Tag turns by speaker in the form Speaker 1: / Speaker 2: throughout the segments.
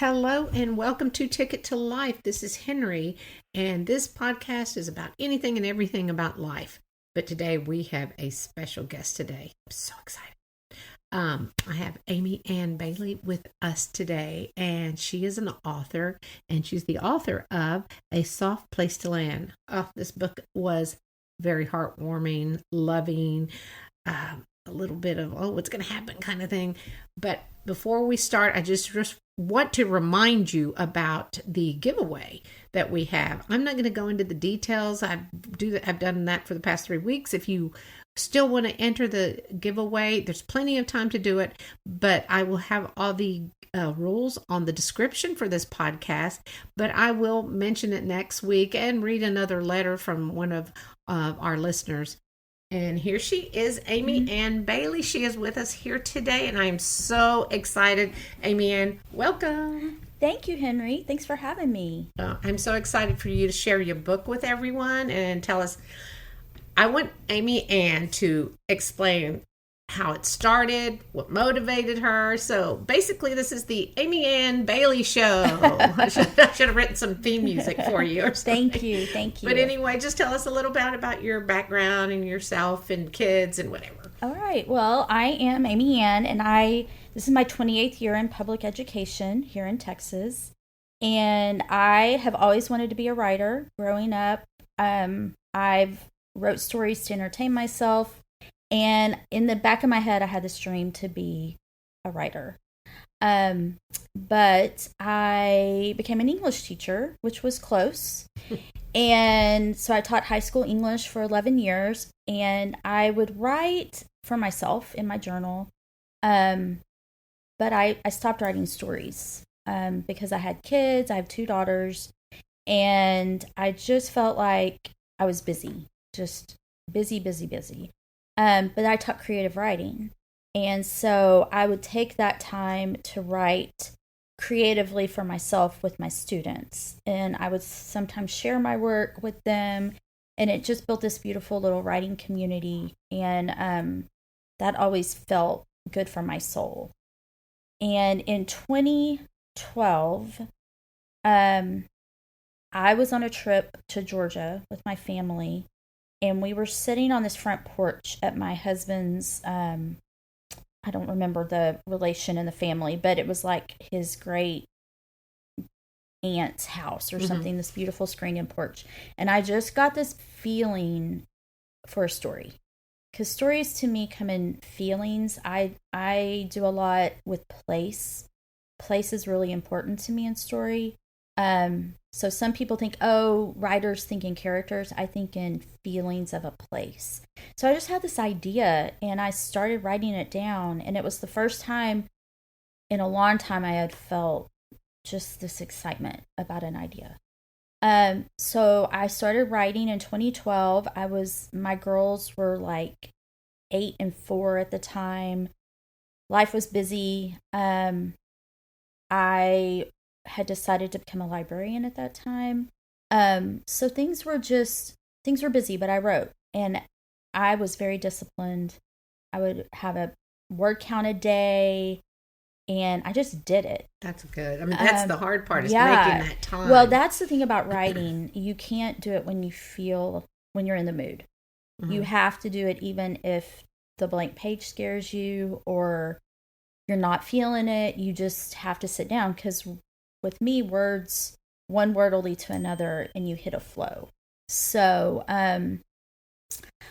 Speaker 1: Hello and welcome to Ticket to Life. This is Henrie, and this podcast is about anything and everything about life. But today we have a special guest today. I'm so excited. I have Amianne Bailey with us today, and she is an author, and she's the author of A Soft Place to Land. Oh, this book was very heartwarming, loving, a little bit of, what's going to happen kind of thing. But before we start, I just want to remind you about the giveaway that we have. I'm not going to go into the details. I've done that for the past 3 weeks. If you still want to enter the giveaway, there's plenty of time to do it, but I will have all the rules on the description for this podcast, but I will mention it next week and read another letter from one of our listeners. And here she is, Amianne Bailey. She is with us here today, and I am so excited. Amianne, welcome.
Speaker 2: Thank you, Henrie. Thanks for having me.
Speaker 1: I'm so excited for you to share your book with everyone and tell us. I want Amianne to explain how it started, what motivated her. So basically, this is the Amianne Bailey Show. I should have written some theme music for you or something.
Speaker 2: Thank you.
Speaker 1: But anyway, just tell us a little bit about your background and yourself and kids and whatever.
Speaker 2: All right. Well, I am Amianne, and this is my 28th year in public education here in Texas. And I have always wanted to be a writer. Growing up, I've wrote stories to entertain myself. And in the back of my head, I had this dream to be a writer. But I became an English teacher, which was close. And so I taught high school English for 11 years. And I would write for myself in my journal. But I stopped writing stories because I had kids. I have 2 daughters. And I just felt like I was busy, just busy. But I taught creative writing. And so I would take that time to write creatively for myself with my students. And I would sometimes share my work with them. And it just built this beautiful little writing community. And that always felt good for my soul. And in 2012, I was on a trip to Georgia with my family. And we were sitting on this front porch at my husband's, I don't remember the relation in the family, but it was like his great aunt's house or something, this beautiful screened in porch. And I just got this feeling for a story. Because stories to me come in feelings. I do a lot with place. Place is really important to me in story. So some people think, writers think in characters. I think in feelings of a place. So I just had this idea and I started writing it down. And it was the first time in a long time I had felt just this excitement about an idea. So I started writing in 2012. My girls were like 8 and 4 at the time. Life was busy. I had decided to become a librarian at that time. So things were busy, but I wrote, and I was very disciplined. I would have a word count a day, and I just did it.
Speaker 1: That's good. I mean, that's the hard part is making that time.
Speaker 2: Well, that's the thing about writing. You can't do it when you're in the mood. Mm-hmm. You have to do it even if the blank page scares you or you're not feeling it. You just have to sit down because with me, one word will lead to another and you hit a flow. So I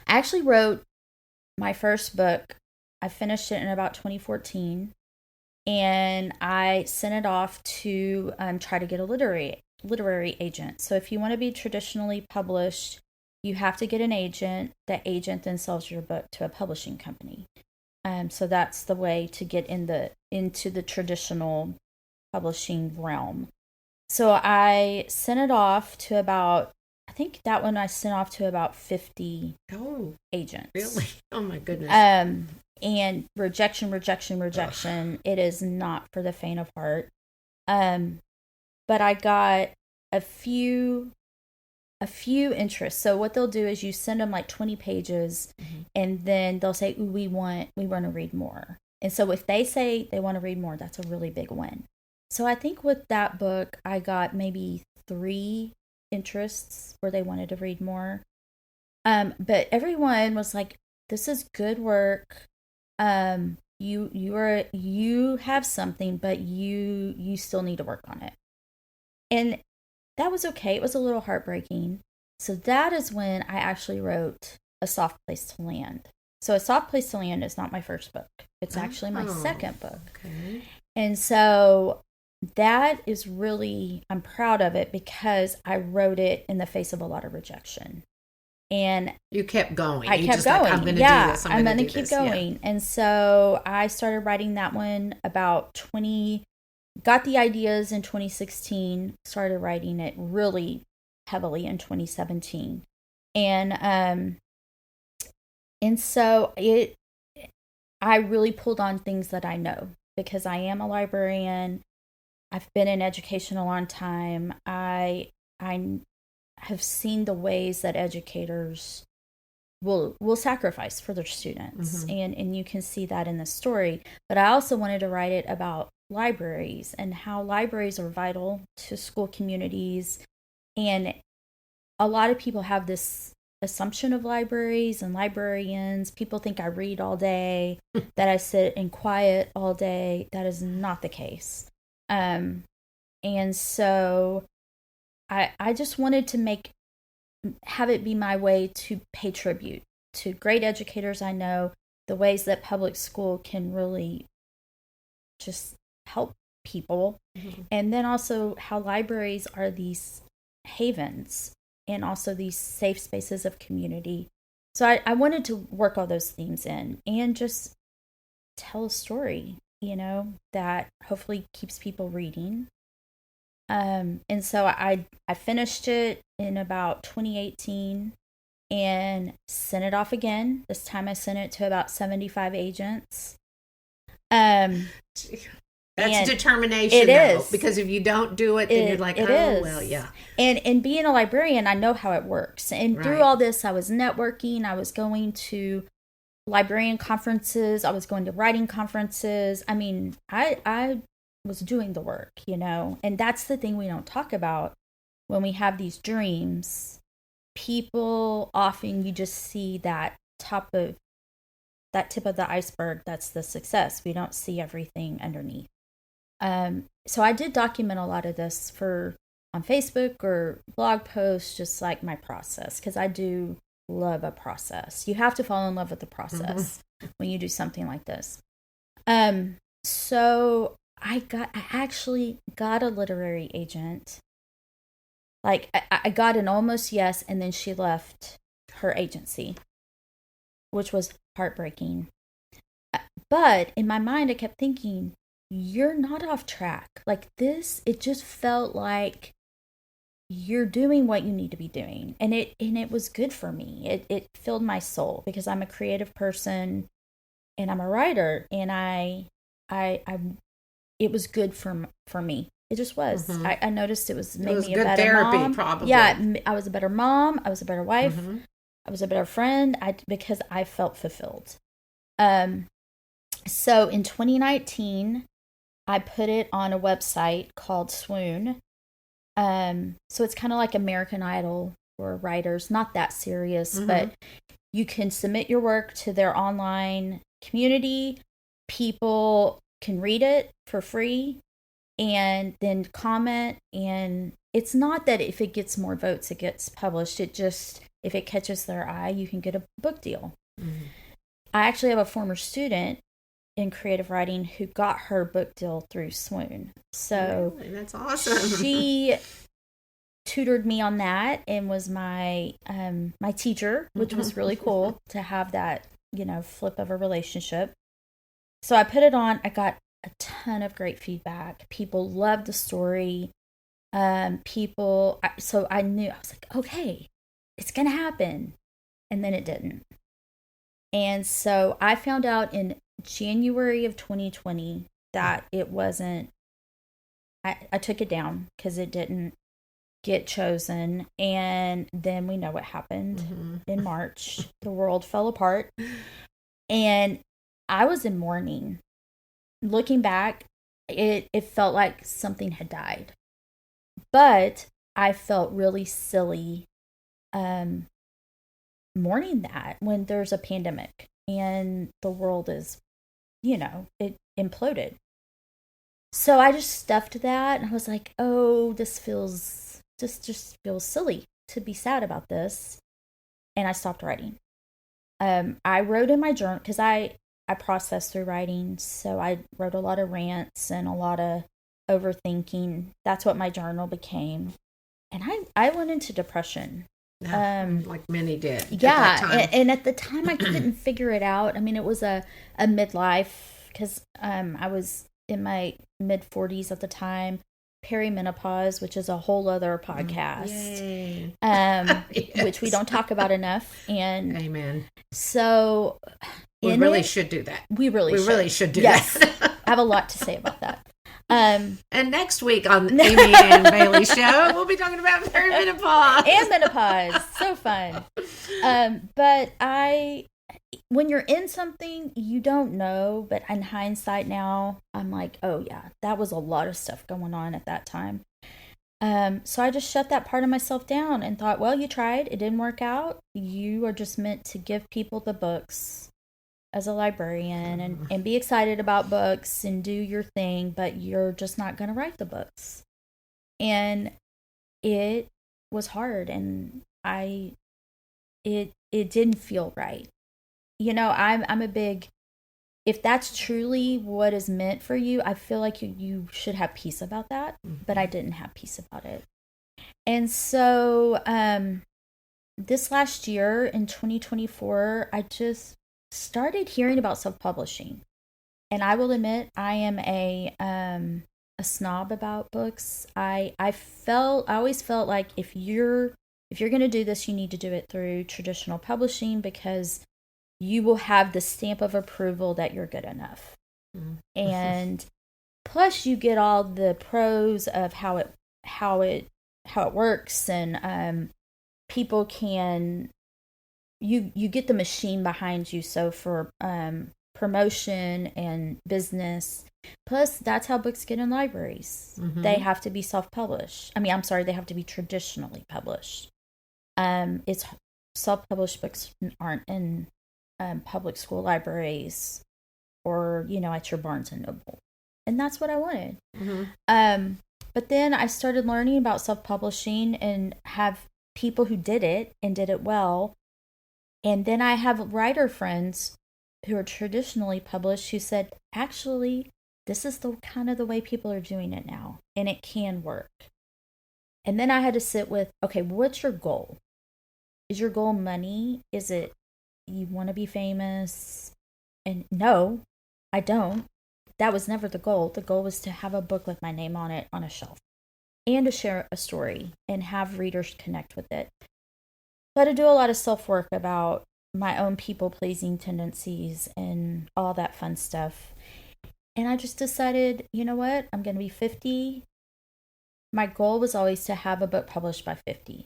Speaker 2: actually wrote my first book. I finished it in about 2014. And I sent it off to try to get a literary agent. So if you want to be traditionally published, you have to get an agent. The agent then sells your book to a publishing company. So that's the way to get into the traditional publishing realm. So I sent it off to about 50 agents.
Speaker 1: Really? Oh my goodness.
Speaker 2: And rejection. Ugh. It is not for the faint of heart. But I got a few interests. So what they'll do is you send them like 20 pages, and then they'll say, we want to read more. And so if they say they want to read more, that's a really big win. So I think with that book, I got maybe 3 interests where they wanted to read more. But everyone was like, "This is good work. You have something, but you still need to work on it." And that was okay. It was a little heartbreaking. So that is when I actually wrote A Soft Place to Land. So A Soft Place to Land is not my first book. It's actually my second book.
Speaker 1: Okay.
Speaker 2: And so that is really, I'm proud of it because I wrote it in the face of a lot of rejection. And
Speaker 1: you kept going.
Speaker 2: I kept going.
Speaker 1: Like, I'm going to
Speaker 2: do
Speaker 1: this.
Speaker 2: I'm going to keep going.
Speaker 1: Yeah.
Speaker 2: And so I started writing that one about got the ideas in 2016, started writing it really heavily in 2017. And so I really pulled on things that I know because I am a librarian. I've been in education a long time. I have seen the ways that educators will sacrifice for their students. Mm-hmm. And you can see that in the story. But I also wanted to write it about libraries and how libraries are vital to school communities. And a lot of people have this assumption of libraries and librarians. People think I read all day, that I sit in quiet all day. That is not the case. And so I just wanted to have it be my way to pay tribute to great educators I know, the ways that public school can really just help people. Mm-hmm. And then also how libraries are these havens and also these safe spaces of community. So I wanted to work all those themes in and just tell a story, that hopefully keeps people reading. And so I finished it in about 2018 and sent it off again. This time I sent it to about 75 agents.
Speaker 1: That's determination, though, because if you don't do it, then you're like, well, yeah.
Speaker 2: And being a librarian, I know how it works. And through all this, I was networking. I was going to librarian conferences. I was going to writing conferences. I mean, I was doing the work, and that's the thing we don't talk about when we have these dreams. People often, you just see that tip of the iceberg. That's the success. We don't see everything underneath. So I did document a lot of this on Facebook or blog posts, just like my process, because I do love a process. You have to fall in love with the process when you do something like this. So I actually got a literary agent. Like I got an almost yes, and then she left her agency, which was heartbreaking. But in my mind, I kept thinking, you're not off track. Like this, it just felt like you're doing what you need to be doing. And it was good for me. It filled my soul because I'm a creative person and I'm a writer, and it was good for me. It just was. Mm-hmm. I noticed it made me a better
Speaker 1: therapy,
Speaker 2: mom.
Speaker 1: Probably.
Speaker 2: Yeah, I was a better mom. I was a better wife. Mm-hmm. I was a better friend. Because I felt fulfilled. So in 2019, I put it on a website called Swoon. So it's kind of like American Idol for writers. Not that serious, mm-hmm. but you can submit your work to their online community. People can read it for free and then comment. And it's not that if it gets more votes, it gets published. It just, if it catches their eye, you can get a book deal. Mm-hmm. I actually have a former student in creative writing who got her book deal through Swoon. So
Speaker 1: really? That's awesome.
Speaker 2: She tutored me on that and was my teacher, which was really cool to have that, flip of a relationship. So I put it on. I got a ton of great feedback. People loved the story. So I knew, I was like, okay, it's going to happen. And then it didn't. And so I found out in January of 2020 that it wasn't, I took it down because it didn't get chosen. And then we know what happened in March. The world fell apart. And I was in mourning. Looking back, it felt like something had died. But I felt really silly mourning that when there's a pandemic and the world is, it imploded. So I just stuffed that, and I was like, oh, this just feels silly to be sad about this. And I stopped writing. I wrote in my journal, because I processed through writing. So I wrote a lot of rants and a lot of overthinking. That's what my journal became. And I went into depression.
Speaker 1: Like many did.
Speaker 2: Yeah. And at the time I couldn't figure it out. I mean, it was a midlife, because I was in my mid 40s at the time, perimenopause, which is a whole other podcast. Yes. Which we don't talk about enough. And
Speaker 1: amen.
Speaker 2: So
Speaker 1: we really should do that.
Speaker 2: We really should do that. I have a lot to say about that.
Speaker 1: And next week on the Amianne Bailey show, we'll be talking about perimenopause
Speaker 2: and menopause. So fun. But when you're in something, you don't know. But in hindsight now, I'm like, oh yeah, that was a lot of stuff going on at that time. So I just shut that part of myself down and thought, well, you tried, it didn't work out. You are just meant to give people the books as a librarian and be excited about books and do your thing, but you're just not going to write the books. And it was hard, and it didn't feel right. I'm a big, if that's truly what is meant for you, I feel like you should have peace about that, but I didn't have peace about it. And so this last year in 2024, I just started hearing about self-publishing. And I will admit, I am a snob about books. I always felt like if you're going to do this, you need to do it through traditional publishing, because you will have the stamp of approval that you're good enough. And plus you get all the pros of how it works, and people can, you get the machine behind you. So for promotion and business, plus that's how books get in libraries. They have to be self-published. They have to be traditionally published. It's self-published books aren't in public school libraries or, at your Barnes and Noble. And that's what I wanted. But then I started learning about self-publishing and have people who did it and did it well. And then I have writer friends who are traditionally published who said, actually, this is the kind of the way people are doing it now, and it can work. And then I had to sit with, okay, what's your goal? Is your goal money? Is it you want to be famous? And no, I don't. That was never the goal. The goal was to have a book with my name on it on a shelf, and to share a story and have readers connect with it. But to do a lot of self-work about my own people-pleasing tendencies and all that fun stuff. And I just decided, you know what? I'm going to be 50. My goal was always to have a book published by 50.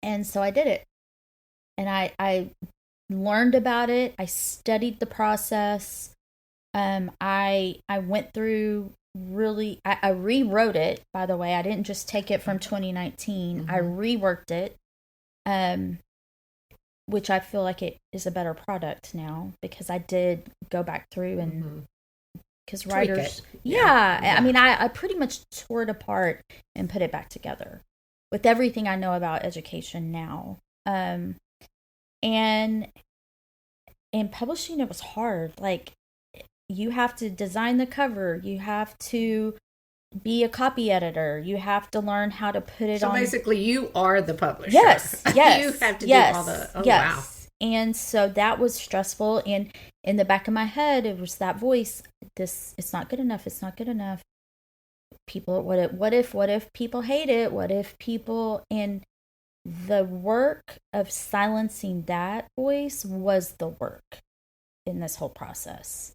Speaker 2: And so I did it. And I learned about it. I studied the process. I went through I rewrote it, by the way. I didn't just take it from 2019. I reworked it. Which I feel like it is a better product now, because I did go back through and because writers, I pretty much tore it apart and put it back together with everything I know about education now. And publishing, it was hard. Like, you have to design the cover, you have to be a copy editor, you have to learn how to put it on. So
Speaker 1: basically you are the publisher.
Speaker 2: Yes.
Speaker 1: You have to do all the wow.
Speaker 2: And so that was stressful, and in the back of my head it was that voice, it's not good enough, it's not good enough. People, what if people hate it, what if people, and the work of silencing that voice was the work in this whole process.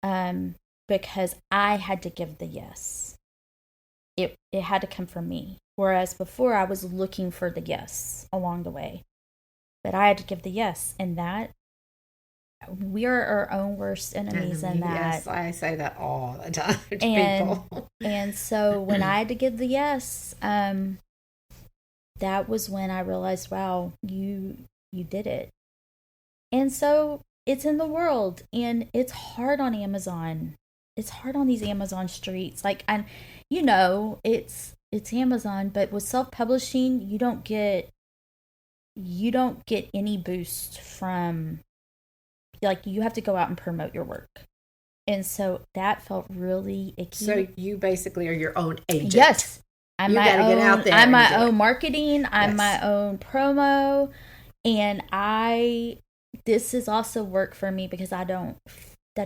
Speaker 2: Because I had to give the yes. It had to come from me. Whereas before I was looking for the yes along the way. But I had to give the yes. And that we are our own worst enemies in that.
Speaker 1: Yes, I say that all the time to people.
Speaker 2: And so when I had to give the yes, that was when I realized, wow, you did it. And so it's in the world, and it's hard on Amazon. It's hard on these Amazon streets. Like, and it's Amazon, but with self-publishing, you don't get any boost from, like, you have to go out and promote your work. And so that felt really icky. So
Speaker 1: you basically are your own agent.
Speaker 2: Yes.
Speaker 1: You got to get out there.
Speaker 2: I'm my own marketing. I'm my own promo. And this is also work for me because that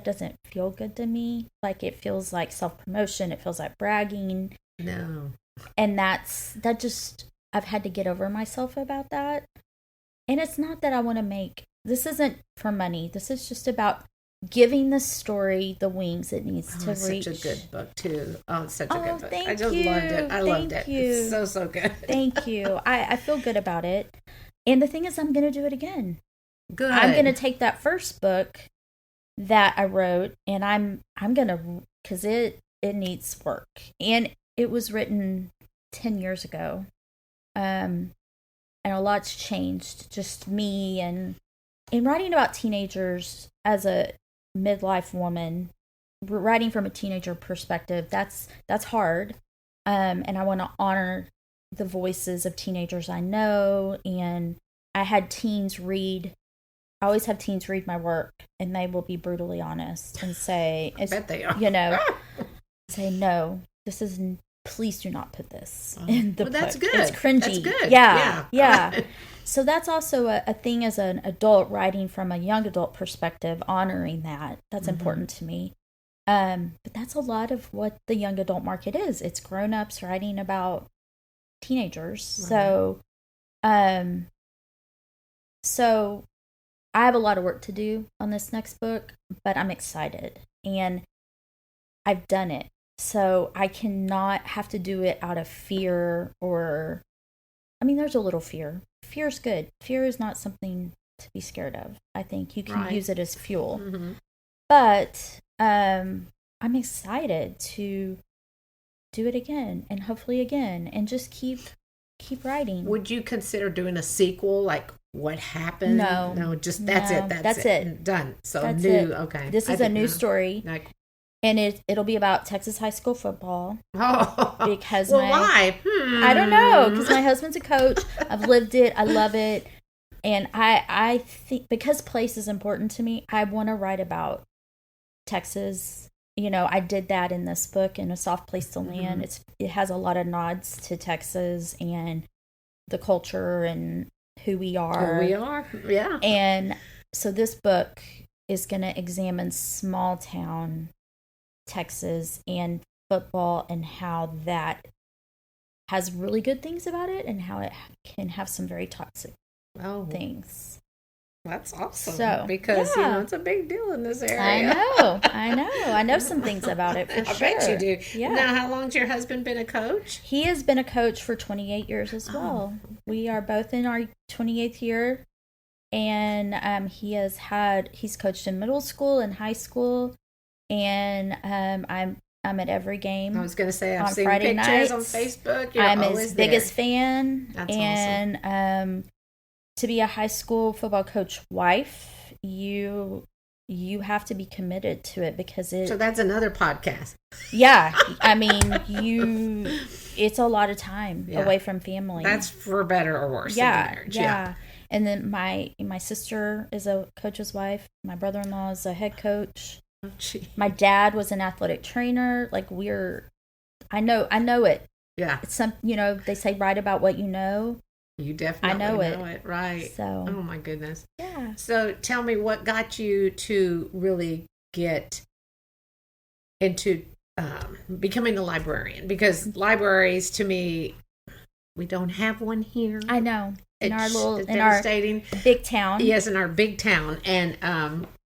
Speaker 2: doesn't feel good to me. Like, it feels like self-promotion. It feels like bragging.
Speaker 1: No.
Speaker 2: And I've had to get over myself about that. And it's not that I want to this isn't for money. This is just about giving the story the wings it needs to reach.
Speaker 1: It's such a good book, too. Oh, it's such a good book.
Speaker 2: Thank
Speaker 1: I just
Speaker 2: you.
Speaker 1: loved it. I loved it. It's so good.
Speaker 2: Thank you. I feel good about it. And the thing is, I'm going to do it again.
Speaker 1: Good.
Speaker 2: I'm going to take that first book that I wrote, and I'm going to, because it needs work. And it was written 10 years ago. And a lot's changed. Just me and writing about teenagers as a midlife woman, writing from a teenager perspective, that's hard. And I want to honor the voices of teenagers I know. And I had teens I always have teens read my work, and they will be brutally honest and say,
Speaker 1: I bet they are.
Speaker 2: Say, no, please do not put this in the book.
Speaker 1: That's good.
Speaker 2: It's cringy.
Speaker 1: That's good.
Speaker 2: Yeah. So that's also a thing as an adult, writing from a young adult perspective, honoring that. That's important to me. But that's a lot of what the young adult market is. It's grown-ups writing about teenagers. Right. So I have a lot of work to do on this next book, but I'm excited. And I've done it. So I cannot have to do it out of fear there's a little fear. Fear's good. Fear is not something to be scared of. I think you can use it as fuel. Mm-hmm. But I'm excited to do it again, and hopefully again, and just keep writing.
Speaker 1: Would you consider doing a sequel, like what happened?
Speaker 2: No,
Speaker 1: just that's it. That's it. Done. So
Speaker 2: that's
Speaker 1: new.
Speaker 2: It.
Speaker 1: Okay.
Speaker 2: This is a new story. And it'll be about Texas high school football.
Speaker 1: Oh,
Speaker 2: because
Speaker 1: why?
Speaker 2: I don't know. Because my husband's a coach. I've lived it. I love it. And I think because place is important to me, I want to write about Texas. I did that in this book, in A Soft Place to Land. It has a lot of nods to Texas and the culture and who we are.
Speaker 1: Yeah.
Speaker 2: And so this book is going to examine small town Texas and football, and how that has really good things about it, and how it can have some very toxic things.
Speaker 1: That's awesome.
Speaker 2: So,
Speaker 1: because it's a big deal in this area.
Speaker 2: I know some things about it for sure.
Speaker 1: I bet you do.
Speaker 2: Yeah.
Speaker 1: Now, how long's your husband been a coach?
Speaker 2: He has been a coach for 28 years as well. We are both in our 28th year, and he's coached in middle school and high school. And I'm at every game.
Speaker 1: I was going to say, I've seen
Speaker 2: Friday
Speaker 1: pictures
Speaker 2: nights.
Speaker 1: on Facebook. You're
Speaker 2: I'm
Speaker 1: always
Speaker 2: his biggest fan.
Speaker 1: That's
Speaker 2: awesome. And to be a high school football coach wife, you have to be committed to it, because
Speaker 1: So that's another podcast.
Speaker 2: Yeah, it's a lot of time away from family.
Speaker 1: That's for better or worse. Marriage.
Speaker 2: Yeah. And then my sister is a coach's wife. My brother-in-law is a head coach.
Speaker 1: Oh,
Speaker 2: my dad was an athletic trainer. Like, I know it.
Speaker 1: Yeah.
Speaker 2: It's they say write about what you know.
Speaker 1: You definitely know it. Right.
Speaker 2: So.
Speaker 1: Oh my goodness.
Speaker 2: Yeah.
Speaker 1: So tell me, what got you to really get into becoming a librarian? Because libraries, to me, we don't have one here.
Speaker 2: I know. In our big town.
Speaker 1: Yes, in our big town. And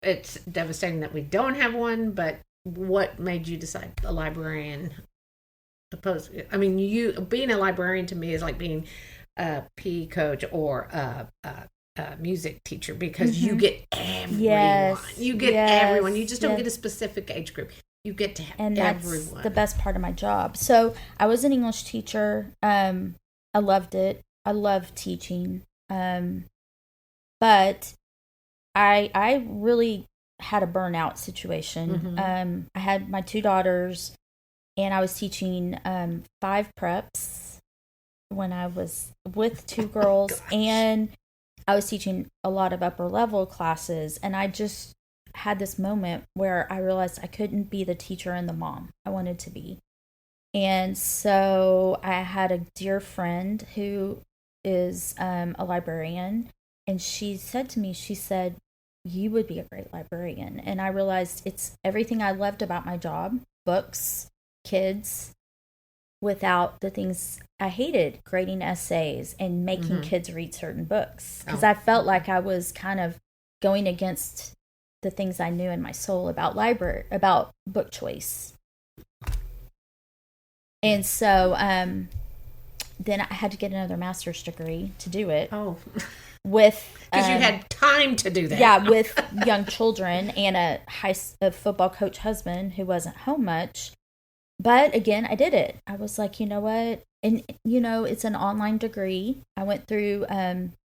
Speaker 1: it's devastating that we don't have one, but what made you decide a librarian? You being a librarian to me is like being a PE coach or a music teacher because you get everyone.
Speaker 2: Yes.
Speaker 1: You get everyone. You just don't get a specific age group. You get to have everyone. And that's
Speaker 2: the best part of my job. So I was an English teacher. I loved it. I love teaching. But I really had a burnout situation. I had my 2 daughters, and I was teaching 5 preps when I was with 2 girls, and I was teaching a lot of upper level classes, and I just had this moment where I realized I couldn't be the teacher and the mom I wanted to be. And so I had a dear friend who is a librarian, and she said to me, she said, you would be a great librarian. And I realized it's everything I loved about my job, books, kids, without the things I hated, grading essays and making kids read certain books. Because I felt like I was kind of going against the things I knew in my soul about book choice. And so then I had to get another master's degree to do it.
Speaker 1: Oh.
Speaker 2: With
Speaker 1: because you had time to do that.
Speaker 2: Yeah, with young children and a football coach husband who wasn't home much. But again, I did it. I was like, you know what? And it's an online degree. I went through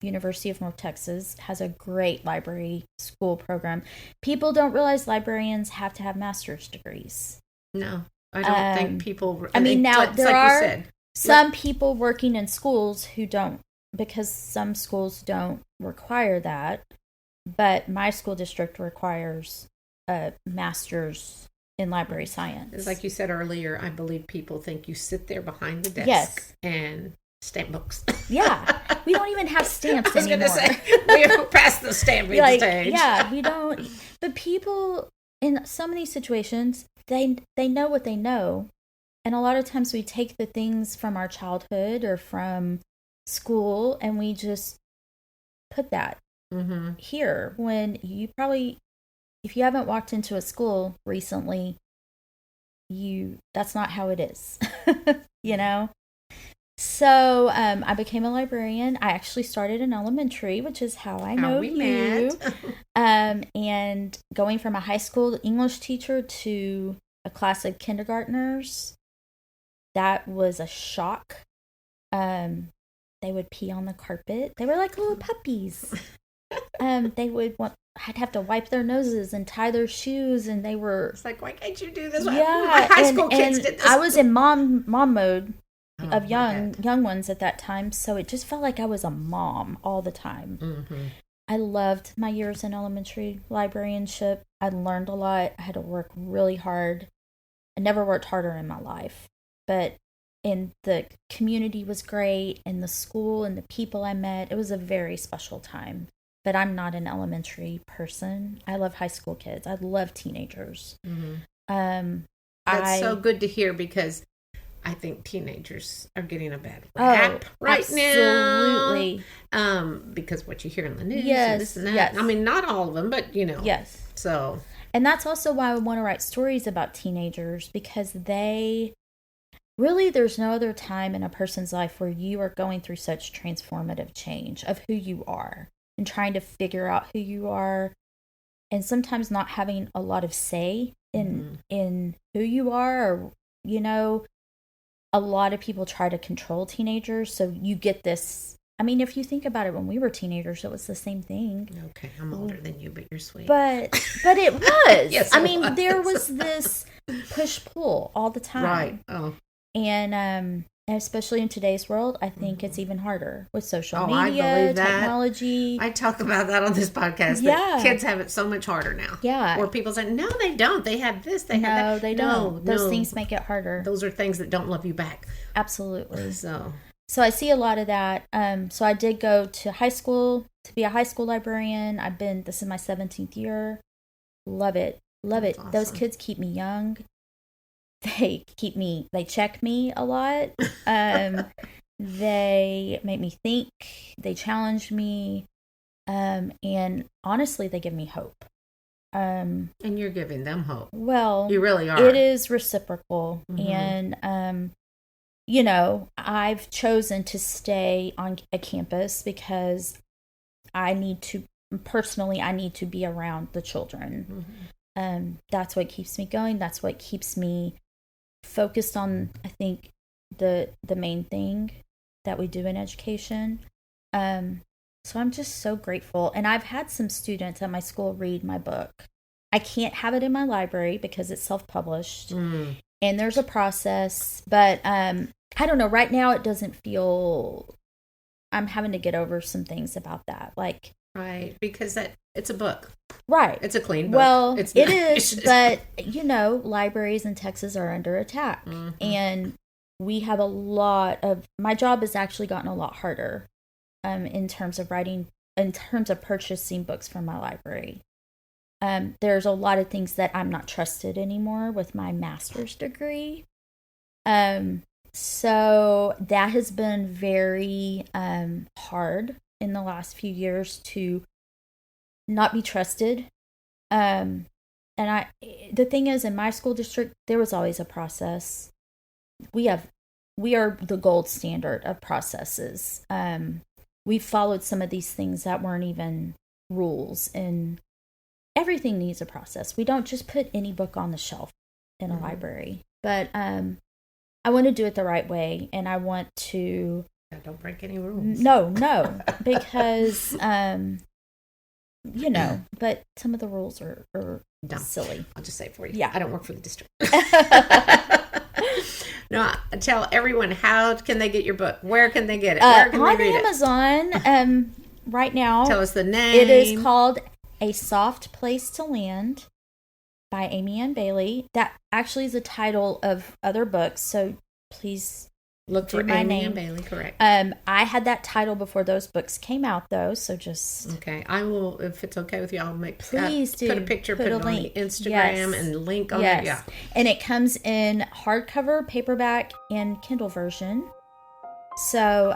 Speaker 2: University of North Texas, has a great library school program. People don't realize librarians have to have master's degrees.
Speaker 1: No, I don't think people.
Speaker 2: I mean, now there are some people working in schools who don't, because some schools don't require that, but my school district requires a master's in library science.
Speaker 1: It's like you said earlier, I believe people think you sit there behind the desk and stamp books.
Speaker 2: Yeah. We don't even have stamps anymore. I was going to say,
Speaker 1: we're past the stamping stage.
Speaker 2: Yeah, we don't. But people, in some of these situations, they know what they know. And a lot of times we take the things from our childhood or from school and we just put that here, when you probably, if you haven't walked into a school recently, that's not how it is. So I became a librarian. I actually started in elementary, which is how I know you. And going from a high school English teacher to a class of kindergartners, that was a shock. They would pee on the carpet. They were like little puppies. I'd have to wipe their noses and tie their shoes, and they were.
Speaker 1: It's like, why can't you do this?
Speaker 2: Yeah,
Speaker 1: my high school kids did this.
Speaker 2: I was in mom mode of young ones at that time, so it just felt like I was a mom all the time. I loved my years in elementary librarianship. I learned a lot. I had to work really hard. I never worked harder in my life, but the community was great, and the school and the people I met, it was a very special time. But I'm not an elementary person. I love high school kids. I love teenagers.
Speaker 1: That's so good to hear, because I think teenagers are getting a bad rap
Speaker 2: absolutely.
Speaker 1: now. Because what you hear in the news and this and that.
Speaker 2: Yes.
Speaker 1: I mean, not all of them, but
Speaker 2: Yes.
Speaker 1: So.
Speaker 2: And that's also why I want to write stories about teenagers, because there's no other time in a person's life where you are going through such transformative change of who you are and trying to figure out who you are, and sometimes not having a lot of say in who you are, or, a lot of people try to control teenagers. So you get this. I mean, if you think about it, when we were teenagers, it was the same thing.
Speaker 1: Okay, I'm older than you, but you're sweet.
Speaker 2: But it was.
Speaker 1: Yes,
Speaker 2: there was this push-pull all the time.
Speaker 1: Right. Oh.
Speaker 2: And especially in today's world, I think it's even harder with social media, technology.
Speaker 1: I talk about that on this podcast. That kids have it so much harder now.
Speaker 2: Yeah.
Speaker 1: Where people say, no, they don't. They have this. They have that.
Speaker 2: No, they don't. Those things make it harder.
Speaker 1: Those are things that don't love you back.
Speaker 2: Absolutely.
Speaker 1: So
Speaker 2: I see a lot of that. So I did go to high school to be a high school librarian. This is my 17th year. Love it. Love it.
Speaker 1: Awesome.
Speaker 2: Those kids keep me young. They check me a lot. They make me think. They challenge me. And honestly, they give me hope.
Speaker 1: And you're giving them hope.
Speaker 2: Well,
Speaker 1: you really are.
Speaker 2: It is reciprocal. And, I've chosen to stay on a campus because I need to be around the children. That's what keeps me going. That's what keeps me focused on, I think, the main thing that we do in education. So I'm just so grateful. And I've had some students at my school read my book. I can't have it in my library because it's self-published. And there's a process. But I don't know. Right now it doesn't feel... I'm having to get over some things about that. Like...
Speaker 1: Right. Because it's a book.
Speaker 2: Right.
Speaker 1: It's a clean book.
Speaker 2: Well,
Speaker 1: it
Speaker 2: is. But, libraries in Texas are under attack. And we have a lot of... My job has actually gotten a lot harder. In terms of purchasing books from my library. There's a lot of things that I'm not trusted anymore with my master's degree. So that has been very hard in the last few years to not be trusted. And the thing is, in my school district, there was always a process. We are the gold standard of processes. We followed some of these things that weren't even rules, and everything needs a process. We don't just put any book on the shelf in a library, but I want to do it the right way, and I want to...
Speaker 1: Don't break any rules.
Speaker 2: No, because, but some of the rules are silly.
Speaker 1: I'll just say it for you.
Speaker 2: Yeah.
Speaker 1: I don't work for the district. No, tell everyone, how can they get your book? Where can they get it? Where can they read
Speaker 2: Amazon, it? Right now.
Speaker 1: Tell us the name.
Speaker 2: It is called A Soft Place to Land by Amianne Bailey. That actually is a title of other books, so please
Speaker 1: look for
Speaker 2: my
Speaker 1: Amianne
Speaker 2: name.
Speaker 1: Bailey, correct.
Speaker 2: I had that title before those books came out, though, so just...
Speaker 1: Okay, I will, if it's okay with you, I'll
Speaker 2: Please do.
Speaker 1: put a picture, put it on
Speaker 2: link.
Speaker 1: Instagram, and link on it. Yeah.
Speaker 2: And it comes in hardcover, paperback, and Kindle version. So,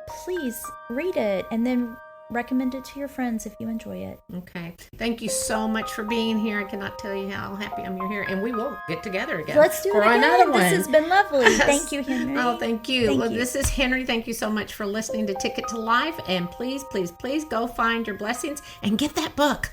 Speaker 2: please read it, and then recommend it to your friends if you enjoy it.
Speaker 1: Okay. Thank you so much for being here. I cannot tell you how happy I'm you're here. And we will get together again.
Speaker 2: Let's do it again.
Speaker 1: Another one.
Speaker 2: This has been lovely. Thank you, Henrie.
Speaker 1: Oh, thank you. This is Henrie. Thank you so much for listening to Ticket to Life. And please, please, please go find your blessings and get that book.